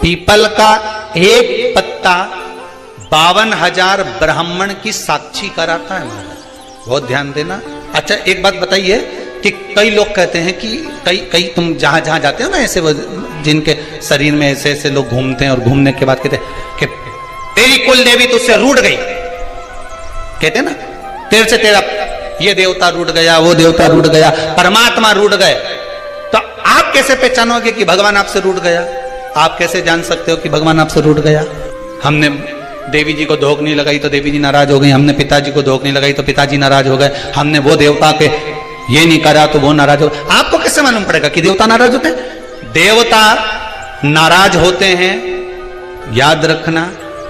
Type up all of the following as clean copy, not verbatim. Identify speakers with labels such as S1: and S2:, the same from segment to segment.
S1: People का एक पत्ता 52,000 ब्राह्मण की साक्षी कराता है महाराज, बहुत ध्यान देना। अच्छा एक बात बताइए कि कई लोग कहते हैं कि कई तुम जहां जहां जाते हो ना, ऐसे वो जिनके शरीर में ऐसे ऐसे लोग घूमते हैं और घूमने के बाद कहते हैं कि तेरी कुल देवी तुझसे रूठ गई, कहते हैं ना, तेरे से तेरा ये देवता रूठ गया, वो देवता रूठ गया, परमात्मा रूठ गए। तो आप कैसे पहचानोगे कि भगवान आपसे रूठ गया? आप कैसे जान सकते हो कि भगवान आपसे रूठ गया? हमने देवी जी को धोख नहीं लगाई तो देवी जी नाराज हो गई, हमने पिताजी को धोख नहीं लगाई तो पिताजी नाराज हो गए, हमने वो देवता के ये नहीं करा तो वो नाराज हो गए। आपको कैसे मालूम पड़ेगा कि देवता नाराज होते हैं? देवता नाराज होते हैं, याद रखना,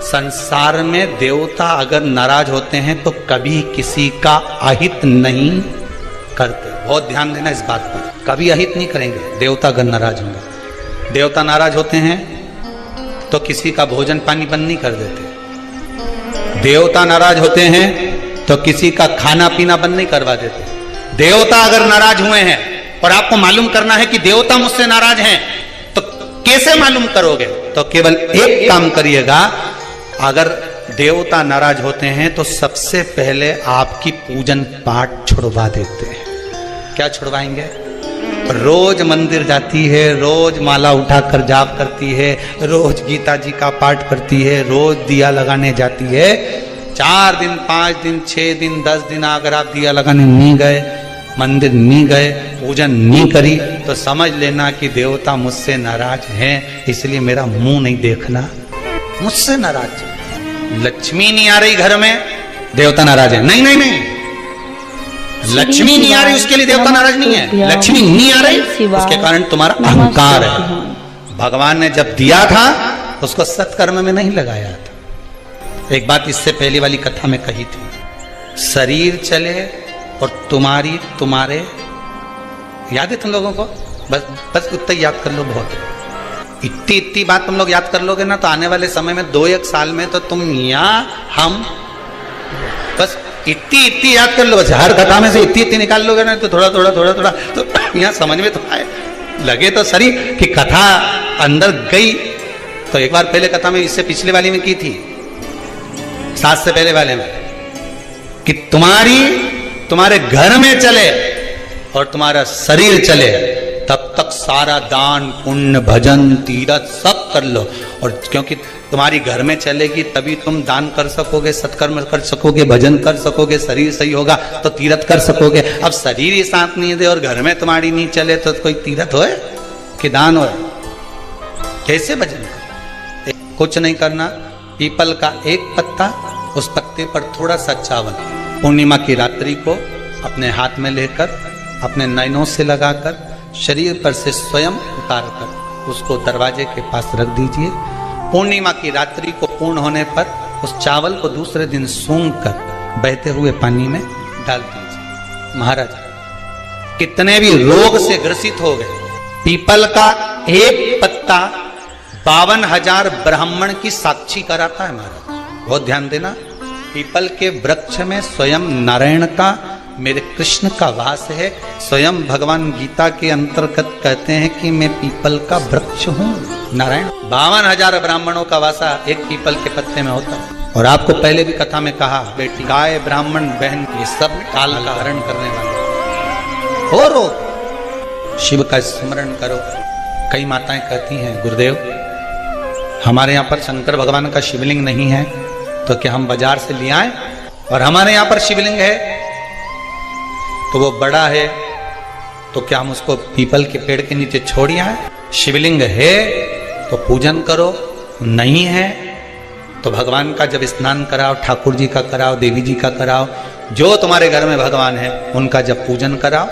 S1: संसार में देवता अगर नाराज होते हैं तो कभी किसी का अहित नहीं करते। बहुत ध्यान देना इस बात पर, कभी अहित नहीं करेंगे देवता अगर नाराज होंगे। देवता नाराज होते हैं तो किसी का भोजन पानी बंद नहीं कर देते। देवता नाराज होते हैं तो किसी का खाना पीना बंद नहीं करवा देते। देवता अगर नाराज हुए हैं और आपको मालूम करना है कि देवता मुझसे नाराज हैं, तो कैसे मालूम करोगे? तो केवल एक काम करिएगा, अगर देवता नाराज होते हैं तो सबसे पहले आपकी पूजन पाठ छुड़वा देते हैं। क्या छुड़वाएंगे? रोज मंदिर जाती है, रोज माला उठाकर जाप करती है, रोज गीता जी का पाठ करती है, रोज दिया लगाने जाती है। 4 दिन 5 दिन 6 दिन 10 दिन अगर आप दिया लगाने नहीं गए, मंदिर नहीं गए, पूजन नहीं करी, तो समझ लेना कि देवता मुझसे नाराज हैं, इसलिए मेरा मुंह नहीं देखना, मुझसे नाराज। लक्ष्मी नहीं आ रही घर में, देवता नाराज है? नहीं नहीं नहीं, लक्ष्मी नहीं आ रही उसके लिए देवता नाराज नहीं है। लक्ष्मी नहीं आ रही उसके कारण तुम्हारा अहंकार है। भगवान ने जब दिया था उसको सत्कर्म में नहीं लगाया था। एक बात इससे पहले वाली कथा में कही थी, शरीर चले और तुम्हारे याद है तुम लोगों को? बस उतना याद कर लो, बहुत इतनी बात तुम लोग याद कर लोगे ना, तो आने वाले समय में 2-1 साल में तो तुम यहाँ हम बस इतनी याद कर लो। बस हर कथा में से इतनी निकाल लोगे ना, तो थोड़ा तो यहाँ समझ में तो आए, लगे तो सही कि कथा अंदर गई। तो एक बार पहले कथा में, इससे पिछले वाली में की थी, 7 से पहले वाले में, कि तुम्हारे घर में चले और तुम्हारा शरीर चले, तब तक सारा दान पुण्य भजन तीरथ सब कर लो। और क्योंकि तुम्हारी घर में चलेगी तभी तुम दान कर सकोगे, सत्कर्म कर सकोगे, भजन कर सकोगे, शरीर सही होगा तो तीरथ कर सकोगे। अब शरीर ही साथ नहीं दे और घर में तुम्हारी नहीं चले तो कोई तीरथ होए कि दान होए? कैसे भजन? कुछ नहीं करना, पीपल का एक पत्ता, उस पत्ते पर थोड़ा सा चावल, पूर्णिमा की रात्रि को अपने हाथ में लेकर, अपने नयनों से लगाकर, शरीर पर से स्वयं उतारकर उसको दरवाजे के पास रख दीजिए। पूर्णिमा की रात्रि को पूर्ण होने पर उस चावल को दूसरे दिन सूंघ कर बहते हुए पानी में डाल दीजिए। महाराज कितने भी रोग से ग्रसित हो गए, पीपल का एक पत्ता 52,000 ब्राह्मण की साक्षी कराता है महाराज। बहुत ध्यान देना, पीपल के वृक्ष में स्वयं नारायण का, मेरे कृष्ण का वास है। स्वयं भगवान गीता के अंतर्गत कहते हैं कि मैं पीपल का वृक्ष हूँ। नारायण 52,000 ब्राह्मणों का वासा एक पीपल के पत्ते में होता है। और आपको पहले भी कथा में कहा, बेटी गाय ब्राह्मण बहन ये सब काल का हरण करने वाले हो। रो शिव का स्मरण करो। कई माताएं कहती हैं, गुरुदेव हमारे यहाँ पर शंकर भगवान का शिवलिंग नहीं है, तो क्या हम बाजार से ले आए? और हमारे यहाँ पर शिवलिंग है तो वो बड़ा है, तो क्या हम उसको पीपल के पेड़ के नीचे छोड़ आए? शिवलिंग है तो पूजन करो, नहीं है तो भगवान का जब स्नान कराओ, ठाकुर जी का कराओ, देवी जी का कराओ, जो तुम्हारे घर में भगवान है उनका जब पूजन कराओ,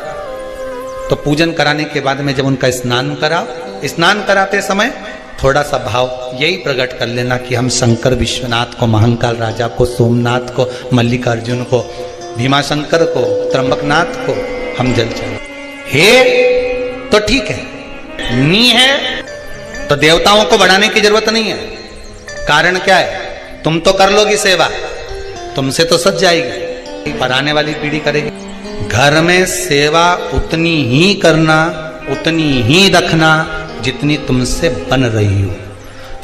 S1: तो पूजन कराने के बाद में जब उनका स्नान कराओ, स्नान कराते समय थोड़ा सा भाव यही प्रकट कर लेना कि हम शंकर विश्वनाथ को, महाकाल राजा को, सोमनाथ को, मल्लिकार्जुन को, भीमाशंकर को, त्र्यंबकनाथ को हम जल चढ़ाएं। हे तो ठीक है, नहीं है तो देवताओं को बढ़ाने की जरूरत नहीं है। कारण क्या है? तुम तो कर लोगी सेवा, तुमसे तो सज जाएगी, पर आने वाली पीढ़ी करेगी। घर में सेवा उतनी ही करना, उतनी ही रखना जितनी तुमसे बन रही हो।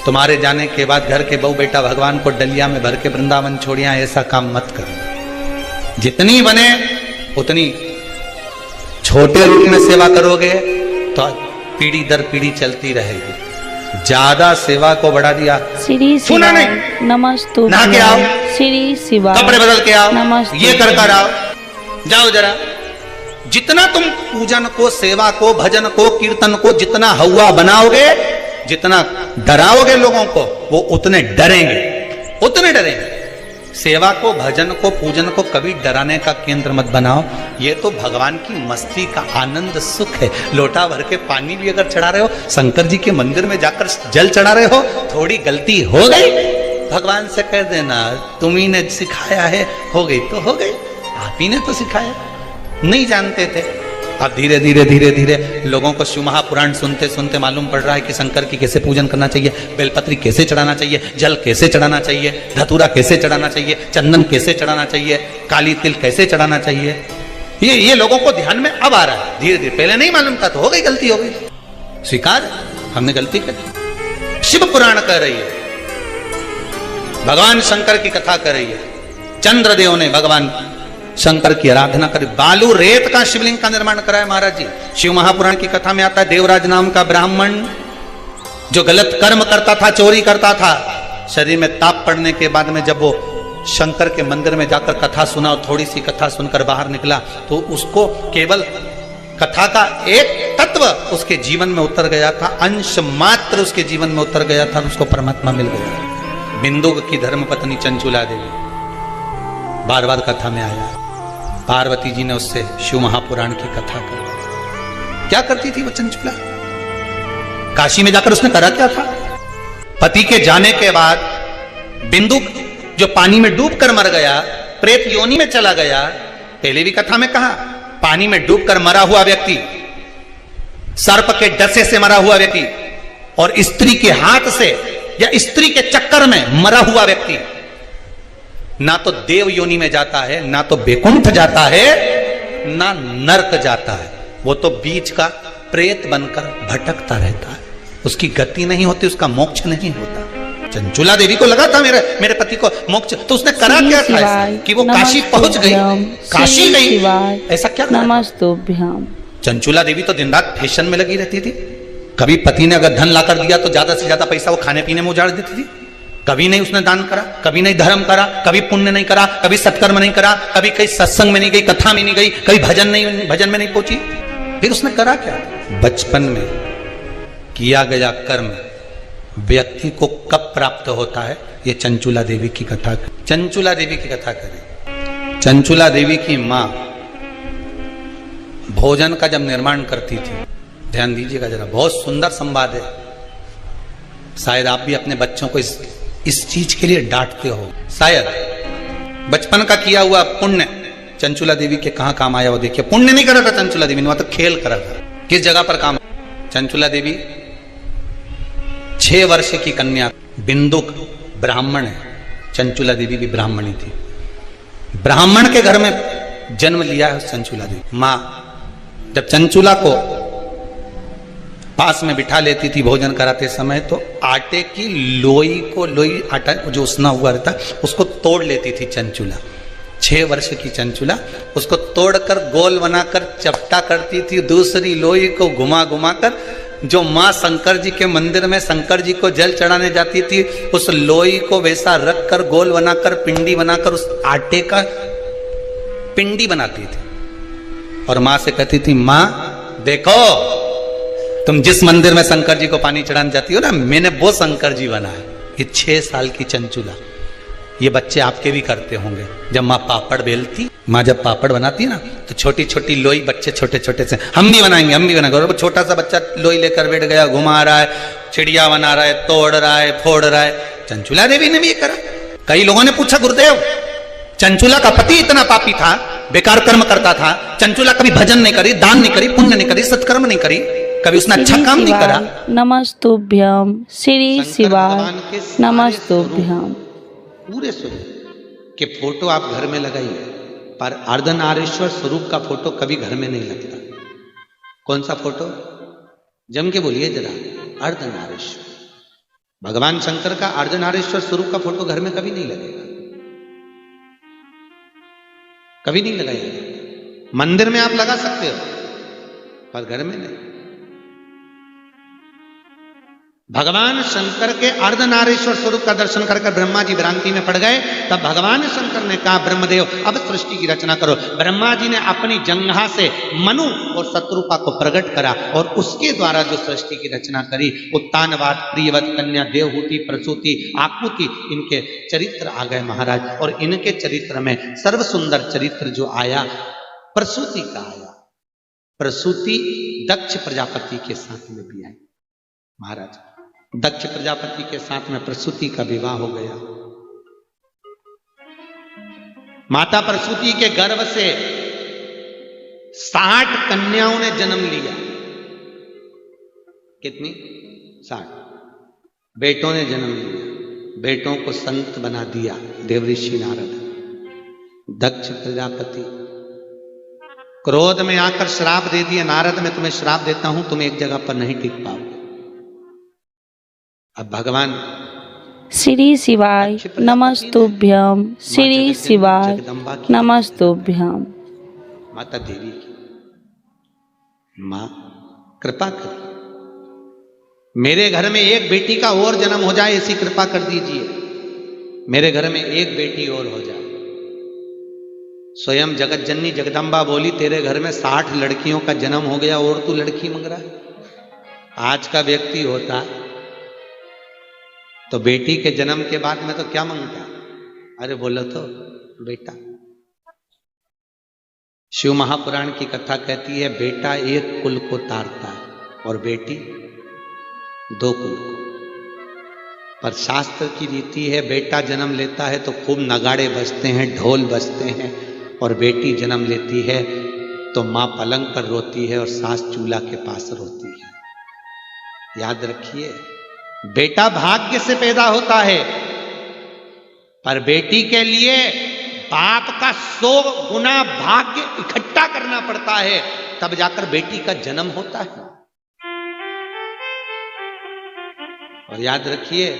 S1: तुम्हारे जाने के बाद घर के बहू बेटा भगवान को डलिया में भर के वृंदावन छोड़िया, ऐसा काम मत करो। जितनी बने उतनी छोटे रूप में सेवा करोगे तो पीढ़ी दर पीढ़ी चलती रहेगी। ज्यादा सेवा को बढ़ा दिया, सुना नहीं,
S2: नमस्तु
S1: नहा के आओ,
S2: श्री शिवा,
S1: कपड़े बदल के आओ,
S2: नमस्ते,
S1: ये कर आओ, जाओ जरा। जितना तुम पूजन को, सेवा को, भजन को, कीर्तन को जितना हवा बनाओगे, जितना डराओगे लोगों को, वो उतने डरेंगे, उतने डरेंगे। सेवा को, भजन को, पूजन को कभी डराने का केंद्र मत बनाओ। ये तो भगवान की मस्ती का आनंद सुख है। लोटा भर के पानी भी अगर चढ़ा रहे हो, शंकर जी के मंदिर में जाकर जल चढ़ा रहे हो, थोड़ी गलती हो गई, भगवान से कह देना तुम्ही ने सिखाया है, हो गई तो हो गई, आप ही ने तो सिखाया, नहीं जानते थे। अब धीरे धीरे धीरे धीरे लोगों को शिव महापुराण सुनते सुनते मालूम पड़ रहा है कि शंकर की कैसे पूजन करना चाहिए, बेलपत्री कैसे चढ़ाना चाहिए, जल कैसे चढ़ाना चाहिए, धतूरा कैसे चढ़ाना चाहिए, चंदन कैसे चढ़ाना चाहिए, काली तिल कैसे चढ़ाना चाहिए। ये लोगों को ध्यान में अब आ रहा है धीरे धीरे। पहले नहीं मालूम था तो हो गई, गलती हो गई, स्वीकार, हमने गलती करी। शिव पुराण कह रही है, भगवान शंकर की कथा कर रही है। चंद्रदेव ने भगवान शंकर की आराधना करी, बालू रेत का शिवलिंग का निर्माण कराया महाराज जी। शिव महापुराण की कथा में आता है, देवराज नाम का ब्राह्मण जो गलत कर्म करता था, चोरी करता था, शरीर में ताप पड़ने के बाद में जब वो शंकर के मंदिर में जाकर कथा सुना और थोड़ी सी कथा सुनकर बाहर निकला, तो उसको केवल कथा का एक तत्व उसके जीवन में उतर गया था, अंश मात्र उसके जीवन में उतर गया था, उसको परमात्मा मिल गया। बिंदुक की धर्मपत्नी चंचुला देवी बार बार कथा में आया, पार्वती जी ने उससे शिव महापुराण की कथा करवाई। क्या करती थी वो चंचुला? काशी में जाकर उसने करा क्या था? पति के जाने के बाद बिंदुक जो पानी में डूबकर मर गया, प्रेत योनि में चला गया। पहले भी कथा में कहा, पानी में डूबकर मरा हुआ व्यक्ति, सर्प के डसे से मरा हुआ व्यक्ति और स्त्री के हाथ से या स्त्री के चक्कर में मरा हुआ व्यक्ति ना तो देव योनि में जाता है, ना तो बैकुंठ जाता है, ना नरक जाता है। वो तो बीच का प्रेत बनकर भटकता रहता है, उसकी गति नहीं होती, उसका मोक्ष नहीं होता। चंचुला देवी को लगा था मेरे पति को मोक्ष, तो उसने करा क्या था ऐसा कि वो काशी पहुंच गई, काशी गई, ऐसा क्या
S2: नमस्तुभ्यम।
S1: चंचुला देवी तो दिन रात फैशन में लगी रहती थी। कभी पति ने अगर धन लाकर दिया तो ज्यादा से ज्यादा पैसा वो खाने पीने में उजाड़ देती थी। कभी नहीं उसने दान करा, कभी नहीं धर्म करा, कभी पुण्य नहीं करा, कभी सत्कर्म नहीं करा, कभी कहीं सत्संग में नहीं गई, कथा में नहीं गई, कभी भजन में नहीं पहुंची। फिर उसने करा क्या? बचपन में किया गया कर्म व्यक्ति को कब प्राप्त होता है, ये चंचुला देवी की कथा, चंचुला देवी की कथा करें। चंचुला देवी की मां भोजन का जब निर्माण करती थी, ध्यान दीजिएगा जरा, बहुत सुंदर संवाद है। शायद आप भी अपने बच्चों को इस चीज के लिए डांटते हो, शायद बचपन का किया हुआ पुण्य चंचुला देवी के कहां काम आया वो देखिए। पुण्य नहीं करा था चंचुला देवी ने, वहां तो खेल करा था। किस जगह पर काम? चंचुला देवी 6 वर्ष की कन्या, बिंदुक ब्राह्मण है, चंचुला देवी भी ब्राह्मणी थी, ब्राह्मण के घर में जन्म लिया है चंचुला देवी। मां जब चंचुला को पास में बिठा लेती थी भोजन कराते समय, तो आटे की लोई आटा जो उसना हुआ रहता उसको तोड़ लेती थी चंचुला। 6 वर्ष की चंचुला उसको तोड़कर गोल बनाकर चपटा करती थी, दूसरी लोई को घुमा घुमा कर जो माँ शंकर जी के मंदिर में शंकर जी को जल चढ़ाने जाती थी, उस लोई को वैसा रख कर गोल बनाकर पिंडी बनाकर उस आटे का पिंडी बनाती थी और माँ से कहती थी, माँ देखो तुम जिस मंदिर में शंकर जी को पानी चढ़ाने जाती हो ना, मैंने वो शंकर जी बना है। ये 6 साल की चंचुला, ये बच्चे आपके भी करते होंगे। जब माँ पापड़ बेलती, माँ जब पापड़ बनाती है ना, तो छोटी छोटी लोई बच्चे छोटे छोटे से हम भी बनाएंगे, हम भी बनाएंगे। और छोटा सा बच्चा लोई लेकर बैठ गया, घुमा रहा है, चिड़िया बना रहा है, तोड़ रहा है, फोड़ रहा है। चंचुला देवी ने भी ये करा। कई लोगों ने पूछा, गुरुदेव चंचुला का पति इतना पापी था, बेकार कर्म करता था, चंचुला कभी भजन नहीं करी, दान नहीं करी, पुण्य नहीं करी, सत्कर्म नहीं करी, कभी उसने अच्छा काम नहीं करा।
S2: नमस्तुभ्यम श्री शिवाय, नमस्तुभ्यम।
S1: पूरे स्वरूप के फोटो आप घर में लगाइए, पर अर्धनारीश्वर स्वरूप का फोटो कभी घर में नहीं लगता। कौन सा फोटो? जम के बोलिए जरा, अर्धनारीश्वर। भगवान शंकर का अर्धनारीश्वर स्वरूप का फोटो घर में कभी नहीं लगेगा, कभी नहीं लगाएगा। मंदिर में आप लगा सकते हो पर घर में नहीं। भगवान शंकर के अर्धनारीश्वर स्वरूप का दर्शन कर ब्रह्मा जी भ्रांति में पड़ गए। तब भगवान शंकर ने कहा, ब्रह्मदेव अब सृष्टि की रचना करो। ब्रह्मा जी ने अपनी जंघा से मनु और शत्रुपा को प्रकट करा और उसके द्वारा जो सृष्टि की रचना करी, उत्तानवाद, प्रियवत, कन्या, देवहूति, प्रसूति, आकुति, इनके चरित्र आ गए महाराज। और इनके चरित्र में सर्व सुंदर चरित्र जो आया, प्रसूति का आया। प्रसूति दक्ष प्रजापति के साथ में भी आई महाराज। दक्ष प्रजापति के साथ में प्रसूति का विवाह हो गया। माता प्रसूति के गर्भ से 60 कन्याओं ने जन्म लिया। कितनी? 60 बेटों ने जन्म लिया। बेटों को संत बना दिया देवऋषि नारद। दक्ष प्रजापति क्रोध में आकर श्राप दे दिया, नारद मैं तुम्हें श्राप देता हूं, तुम एक जगह पर नहीं टिक पाओगे। अब भगवान
S2: श्री शिवाय नमस्तुभ्यम, श्री शिवाय नमस्तुभ्यम।
S1: माता देवी की मां कृपा कर, मेरे घर में एक बेटी का और जन्म हो जाए, ऐसी कृपा कर दीजिए। मेरे घर में एक बेटी और हो जाए। स्वयं जगत जननी जगदम्बा बोली, तेरे घर में 60 लड़कियों का जन्म हो गया और तू लड़की मांग रहा है। आज का व्यक्ति होता तो बेटी के जन्म के बाद में तो क्या मांगता? अरे बोलो तो बेटा। शिव महापुराण की कथा कहती है, बेटा एक कुल को तारता है और बेटी 2 कुल को। पर शास्त्र की रीति है, बेटा जन्म लेता है तो खूब नगाड़े बजते हैं, ढोल बजते हैं, और बेटी जन्म लेती है तो मां पलंग पर रोती है और सास चूल्हा के पास रोती है। याद रखिए, बेटा भाग्य से पैदा होता है, पर बेटी के लिए बाप का 100 गुना भाग्य इकट्ठा करना पड़ता है, तब जाकर बेटी का जन्म होता है। और याद रखिए,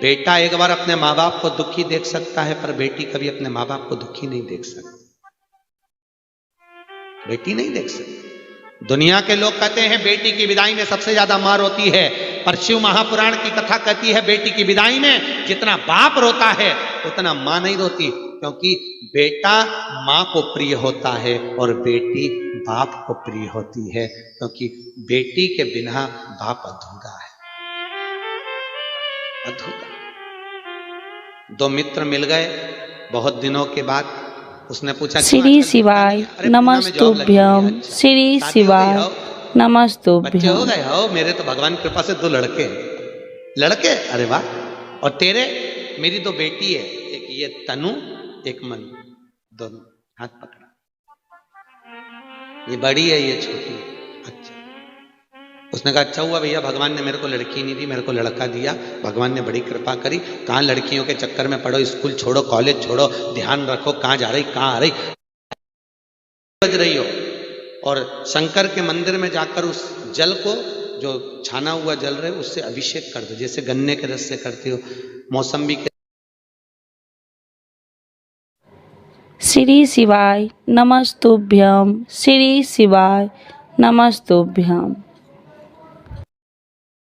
S1: बेटा एक बार अपने माँ बाप को दुखी देख सकता है, पर बेटी कभी अपने माँ बाप को दुखी नहीं देख सकती। बेटी नहीं देख सकती। दुनिया के लोग कहते हैं बेटी की विदाई में सबसे ज्यादा मार होती है, पर शिव महापुराण की कथा कहती है बेटी की विदाई में जितना बाप रोता है उतना मां नहीं रोती, क्योंकि बेटा मां को प्रिय होता है और बेटी बाप को प्रिय होती है, क्योंकि बेटी के बिना बाप अधूरा है, अधूरा। 2 मित्र मिल गए बहुत दिनों के बाद। उसने पूछा,
S2: श्री शिवाय नमस्तुभ्यम, श्री शिवाय नमस्तुभ्यम।
S1: बच्चे हो गए हो? मेरे तो भगवान की कृपा से 2 लड़के हैं। लड़के? अरे वाह। और तेरे? मेरी 2 बेटी है, एक ये तनु, एक मनु, दोनों हाथ पकड़ा। ये बड़ी है, ये छोटी है। अच्छा। उसने कहा, अच्छा हुआ भैया, भगवान ने मेरे को लड़की नहीं दी, मेरे को लड़का दिया। भगवान ने बड़ी कृपा करी। कहाँ लड़कियों के चक्कर में पड़ो, स्कूल छोड़ो, कॉलेज छोड़ो, ध्यान रखो कहाँ जा रही, कहाँ आ रही, बज रही हो। और शंकर के मंदिर में जाकर उस जल को, जो छाना हुआ जल रहे, उससे अभिषेक कर दो, जैसे गन्ने के रस से करते हो, मौसम्बी के।
S2: श्री शिवाय नमस्तुभ्यम, श्री शिवाय नमस्तुभ्यम।